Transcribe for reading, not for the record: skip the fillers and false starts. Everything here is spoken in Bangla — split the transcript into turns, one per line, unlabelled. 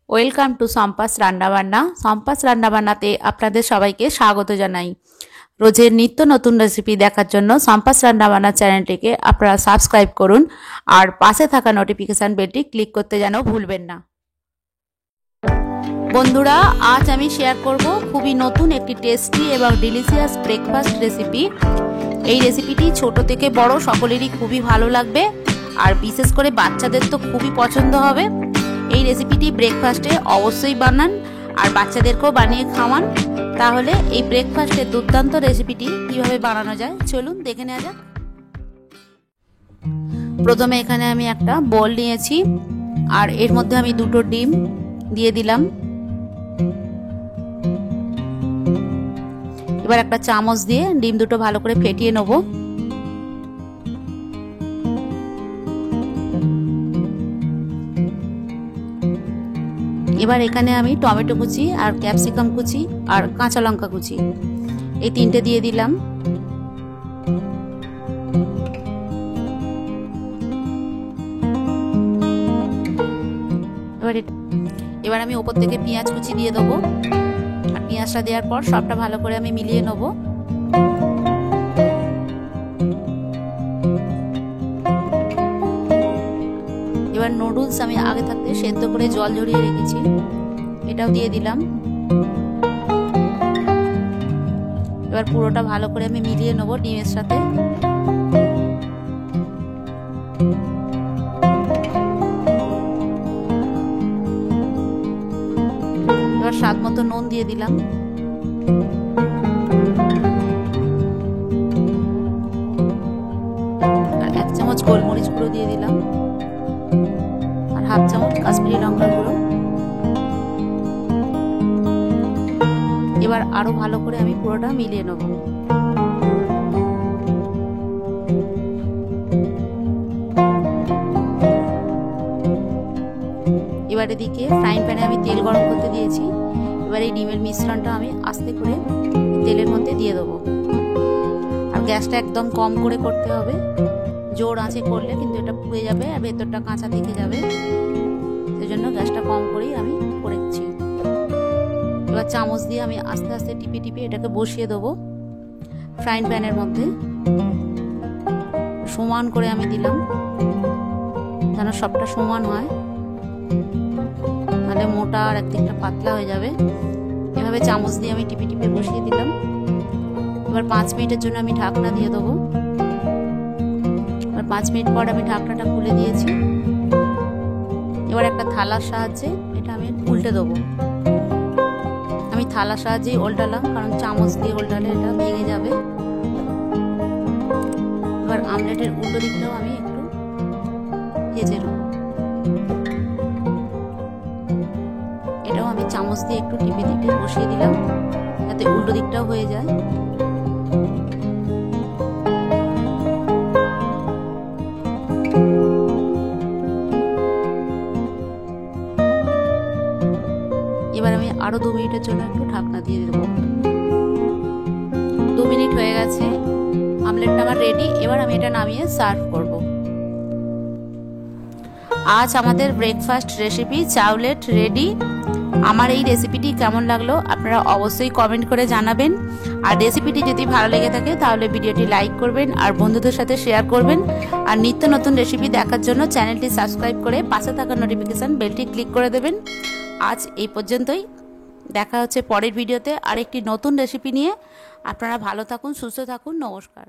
ওয়েলকাম টু সম্পাস রান্নাবান্না। সম্পাস রান্নাবান্নাতে আপনাদের সবাইকে স্বাগত জানাই। রোজের নিত্য নতুন রেসিপি দেখার জন্য সম্পাস রান্নাবান্না চ্যানেলটিকে আপনারা সাবস্ক্রাইব করুন আর পাশে থাকা নোটিফিকেশান বেলটি ক্লিক করতে যেন ভুলবেন না। বন্ধুরা, আজ আমি শেয়ার করব খুবই নতুন একটি টেস্টি এবং ডিলিশিয়াস ব্রেকফাস্ট রেসিপি। এই রেসিপিটি ছোট থেকে বড় সকলেরই খুবই ভালো লাগবে আর বিশেষ করে বাচ্চাদের তো খুবই পছন্দ হবে। এই রেসিপিটি ব্রেকফাস্টে অবশ্যই বানান আর বাচ্চাদেরকেও বানিয়ে খাওয়ান। তাহলে এই ব্রেকফাস্টের দুর্দান্ত রেসিপিটি কিভাবে বানানো যায় চলুন দেখে নেওয়া যাক। প্রথমে এখানে আমি একটা বোল নিয়েছি আর এর মধ্যে আমি দুটো ডিম দিয়ে দিলাম। এবার একটা চামচ দিয়ে ডিম দুটো ভালো করে ফেটিয়ে নেব। এবার এখানে আমি টমেটো কুচি আর ক্যাপসিকাম কুচি আর কাঁচা লঙ্কা কুচি এই তিনটে দিয়ে দিলাম। এবার আমি ওপর থেকে পেঁয়াজ কুচি দিয়ে দেবো আর পেঁয়াজটা দেওয়ার পর সবটা ভালো করে আমি মিলিয়ে নেব। এবার নুডলস আমি আগে থাকতে সেদ্ধ করে জল ঝরিয়ে রেখেছি, এটাও দিয়ে দিলাম। এবার পুরোটা ভালো করে আমি মিলিয়ে নেব ডিমের সাথে। এবার স্বাদ মতো নুন দিয়ে দিলাম। আর 1 চামচ গোলমরিচ গুঁড়ো দিয়ে দিলাম আর 1/2 চামচ কাশ্মীরি লঙ্কার গুঁড়ো। এবার আরো ভালো করে আমি পুরোটা মিলিয়ে নেব। এবার এদিকে ফ্রাইং প্যানে আমি তেল গরম করতে দিয়েছি। এবার এই ডিমের মিশ্রণটা আমি আস্তে করে তেলের মধ্যে দিয়ে দেবো আর গ্যাসটা একদম কম করে করতে হবে। জোর আঁচে করলে কিন্তু এটা পুড়ে যাবে আর ভেতরটা কাঁচা থেকে যাবে, সেই জন্য গ্যাসটা কম করেই আমি করেছি। এবার চামচ দিয়ে আমি আস্তে আস্তে টিপে টিপে এটাকে বসিয়ে দেবো ফ্রাইং প্যানের মধ্যে। সমান করে আমি দিলাম যেন সবটা সমান হয়, তাহলে মোটা আর একদিকটা পাতলা হয়ে যাবে। এভাবে চামচ দিয়ে আমি টিপে টিপে বসিয়ে দিলাম। এবার 5 মিনিটের জন্য আমি ঢাকনা দিয়ে দেবো। এবার 5 মিনিট পর আমি ঢাকনাটা খুলে দিয়েছি। এবার একটা থালার সাহায্যে এটা আমি উল্টে দেবো। আমি থালার সাহায্যেই উল্টালাম কারণ চামচ দিয়ে উল্টালে এটা ভেঙে যাবে। এবার আমলেটের উল্টো দিকটাও আমি একটু ভেজে নেব। এটাও আমি চামচ দিয়ে একটু টিপে টিপে বসিয়ে দিলাম যাতে উল্টো দিকটাও হয়ে যায়। এবার আমি আরো 2 মিনিটের জন্য একটু ঢাকনা দিয়ে দেবো। 2 মিনিট হয়ে গেছে, আমলেটটা আমার রেডি। এবার আমি এটা নামিয়ে সার্ভ করব। আজ আমাদের ব্রেকফাস্ট রেসিপি চাউলেট রেডি। আমার এই রেসিপিটি কেমন লাগলো আপনারা অবশ্যই কমেন্ট করে জানাবেন। আর রেসিপিটি যদি ভালো লেগে থাকে তাহলে ভিডিওটি লাইক করবেন আর বন্ধুদের সাথে শেয়ার করবেন। আর নিত্য নতুন রেসিপি দেখার জন্য চ্যানেলটি সাবস্ক্রাইব করে পাশে থাকা নোটিফিকেশান বেলটি ক্লিক করে দেবেন। আজ এই পর্যন্তই, দেখা হচ্ছে পরের ভিডিওতে আরেকটি নতুন রেসিপি নিয়ে। আপনারা ভালো থাকুন, সুস্থ থাকুন, নমস্কার।